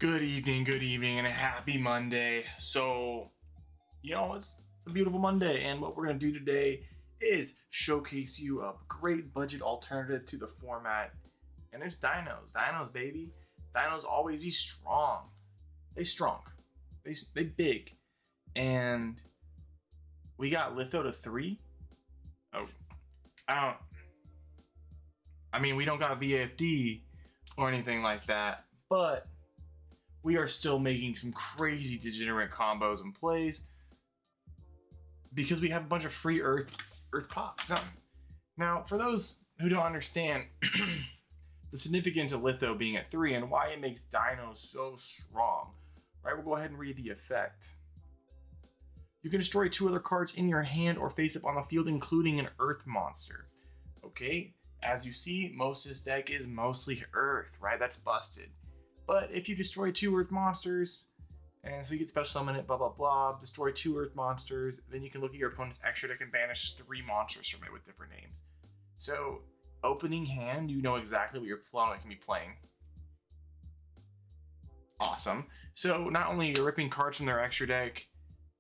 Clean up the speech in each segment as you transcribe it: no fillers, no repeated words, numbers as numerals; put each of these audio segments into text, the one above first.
Good evening, and a happy Monday. So, it's a beautiful Monday, and what we're going to do today is showcase you a great budget alternative to the format, and it's Dinos. Dinos, baby. Dinos always be strong. They strong. They big. And we got Litho to 3. Oh, we don't got VFD or anything like that, but we are still making some crazy degenerate combos and plays because we have a bunch of free Earth pops. Now, for those who don't understand the significance of Litho being at 3 and why it makes Dinos so strong, right? We'll go ahead and read the effect. You can destroy 2 other cards in your hand or face up on the field, including an Earth monster. Okay, as you see, most of this deck is mostly Earth, right? That's busted. But if you destroy 2 Earth monsters, and so you get special summon it, blah blah blah, destroy 2 Earth monsters, then you can look at your opponent's extra deck and banish 3 monsters from it with different names. So, opening hand, you know exactly what your opponent can be playing. Awesome. So not only you're ripping cards from their extra deck,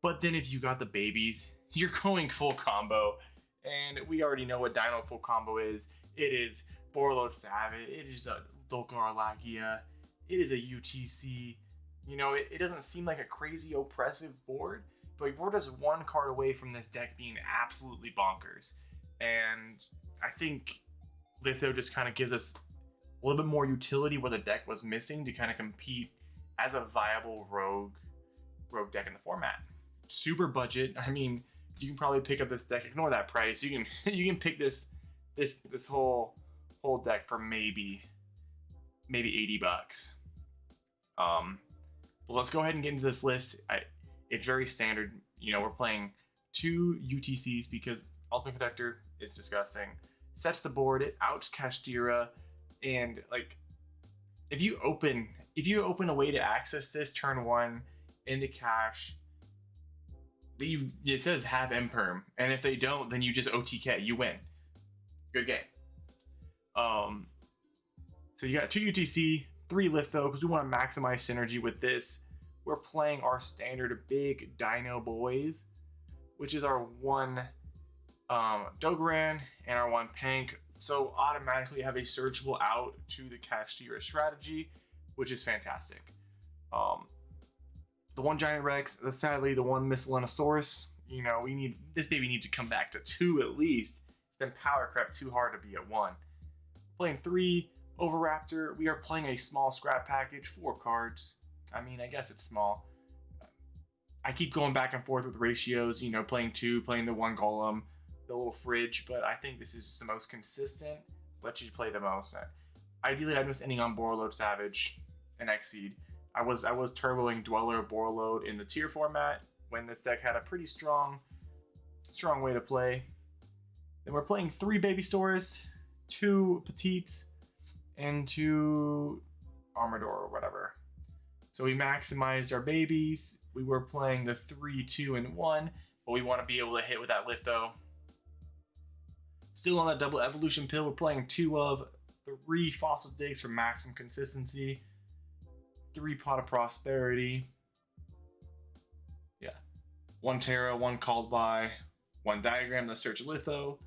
but then if you got the babies, you're going full combo. And we already know what Dino full combo is. It is Borlo Savage, it is a Dolkar Lagia, it is a UTC. It doesn't seem like a crazy oppressive board, but your board is 1 card away from this deck being absolutely bonkers. And I think Litho just kind of gives us a little bit more utility where the deck was missing to kind of compete as a viable rogue deck in the format. Super budget. You can probably pick up this deck. Ignore that price. You can pick this whole deck for maybe $80. But let's go ahead and get into this list. It's very standard. We're playing 2 UTCs because Ultimate Protector is disgusting. Sets the board. It outs Kashtira, and if you open a way to access this turn 1 into cash, it says have imperm, and if they don't, then you just OTK. You win. Good game. So you got 2 UTC, 3 Litho, because we want to maximize synergy with this. We're playing our standard big Dino boys, which is our 1 Dogoran and our 1 Pank. So automatically have a searchable out to the Kashtira strategy, which is fantastic. The 1 Giant Rex, sadly the 1 Miscellaneosaurus. This baby needs to come back to 2 at least. It's been power crept too hard to be at 1. Playing 3 Overraptor. We are playing a small scrap package, 4 cards. I guess it's small. I keep going back and forth with ratios, playing 2, playing the 1 Golem, the little fridge, but I think this is just the most consistent. Lets you play the most. Ideally, I'm just ending on Borload Savage and Exceed. I was turboing Dweller Borload in the tier format when this deck had a pretty strong way to play. Then we're playing 3 Babysaurus, 2 Petites, and 2 Armoredor or whatever. So we maximized our babies. We were playing the 3, 2, and 1, but we want to be able to hit with that Litho. Still on that double evolution pill, we're playing 2 of 3 Fossil Digs for maximum consistency. 3 Pot of Prosperity. 1 Terra, 1 Called By, 1 Diagram, the Search Litho,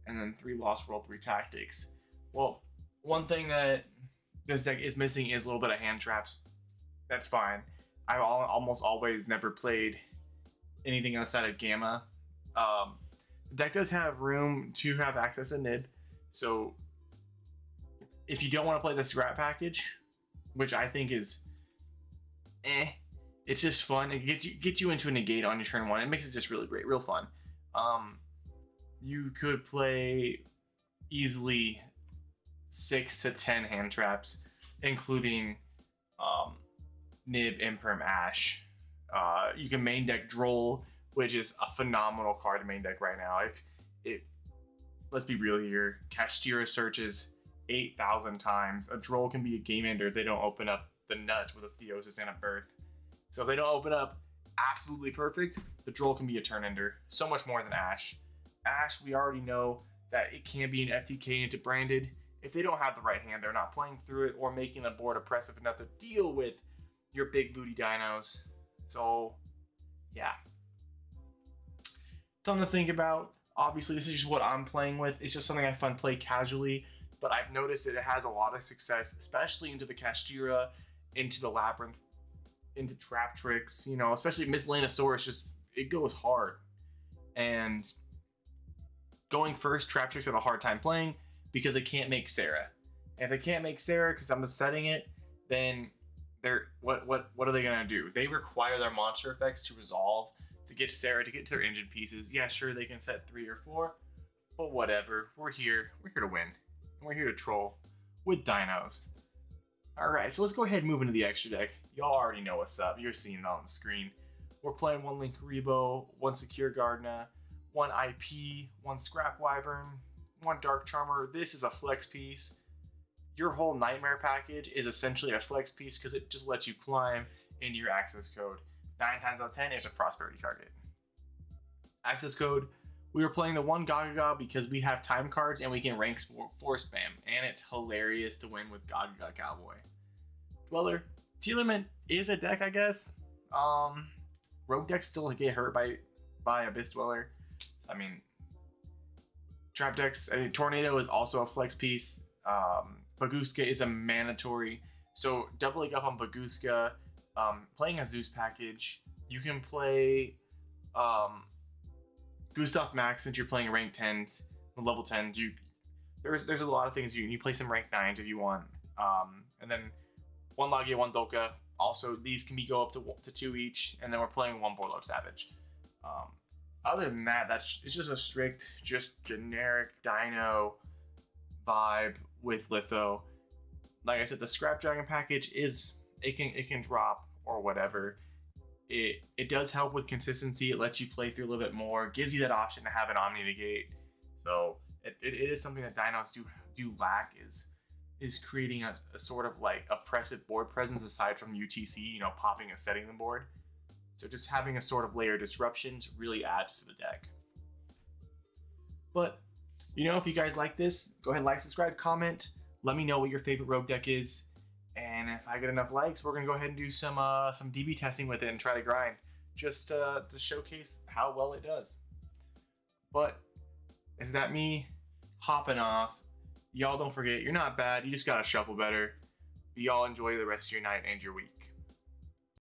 and then 3 Lost World, 3 Tactics. Well, one thing that this deck is missing is a little bit of hand traps. That's fine. I've almost always never played anything outside of Gamma. The deck does have room to have access to Nib, so if you don't want to play the scrap package, which I think is it's just fun. It gets you into a negate on your turn 1. It makes it just really great, real fun. You could play easily 6 to 10 hand traps, including Nib, Imperm, Ash. You can main deck Droll, which is a phenomenal card to main deck right now. Let's be real here, Kashtira searches 8,000 times. A Droll can be a game ender if they don't open up the nut with a Theosis and a Birth. So if they don't open up absolutely perfect, the Droll can be a turn ender. So much more than Ash. Ash, we already know that it can be an FTK into branded. If they don't have the right hand, they're not playing through it or making the board oppressive enough to deal with your big booty dinos. So, yeah. Something to think about. Obviously, this is just what I'm playing with. It's just something I fun play casually, but I've noticed that it has a lot of success, especially into the Castira, into the Labyrinth, into Trap Tricks, you know, especially Miscellaneosaurus, just, it goes hard. And going first, Trap Tricks have a hard time playing because they can't make Sarah. And if they can't make Sarah because I'm just setting it, then they're what are they gonna do? They require their monster effects to resolve to get Sarah to get to their engine pieces. Yeah, sure, they can set 3 or 4, but whatever. We're here to win. And we're here to troll with dinos. Alright, so let's go ahead and move into the extra deck. Y'all already know what's up. You're seeing it on the screen. We're playing 1 Linkuriboh, 1 Secure Gardna, 1 IP, 1 Scrap Wyvern, 1 Dark Charmer. This is a flex piece. Your whole Nightmare package is essentially a flex piece because it just lets you climb into your access code. 9 times out of 10, it's a prosperity target. Access code, we were playing the 1 Gagaga because we have time cards and we can rank 4 spam. And it's hilarious to win with Gagaga Cowboy. Dweller, T-Limit is a deck, I guess. Rogue decks still get hurt by Abyss Dweller. So, I mean, Trap decks, Tornado is also a flex piece. Baguska is a mandatory. So doubling up on Baguska, playing a Zeus package, you can play Gustav Max since you're playing rank 10s, level 10. There's a lot of things you play some rank 9s if you want. And then 1 Lagia, 1 Dolka. Also, these can go up to 2 each, and then we're playing 1 Borlo Savage. Other than that, it's just a strict, just generic Dino vibe with Litho. Like I said, the Scrap Dragon package it can drop or whatever. It does help with consistency. It lets you play through a little bit more. Gives you that option to have an Omni Negate. So it is something that Dinos do lack is creating a sort of like oppressive board presence aside from UTC, you know, popping and setting the board. So just having a sort of layer of disruptions really adds to the deck. But, you know, if you guys like this, go ahead, like, subscribe, comment. Let me know what your favorite Rogue deck is. And if I get enough likes, we're going to go ahead and do some DB testing with it and try to grind. Just to showcase how well it does. But, is that me hopping off? Y'all don't forget, you're not bad. You just got to shuffle better. Y'all enjoy the rest of your night and your week.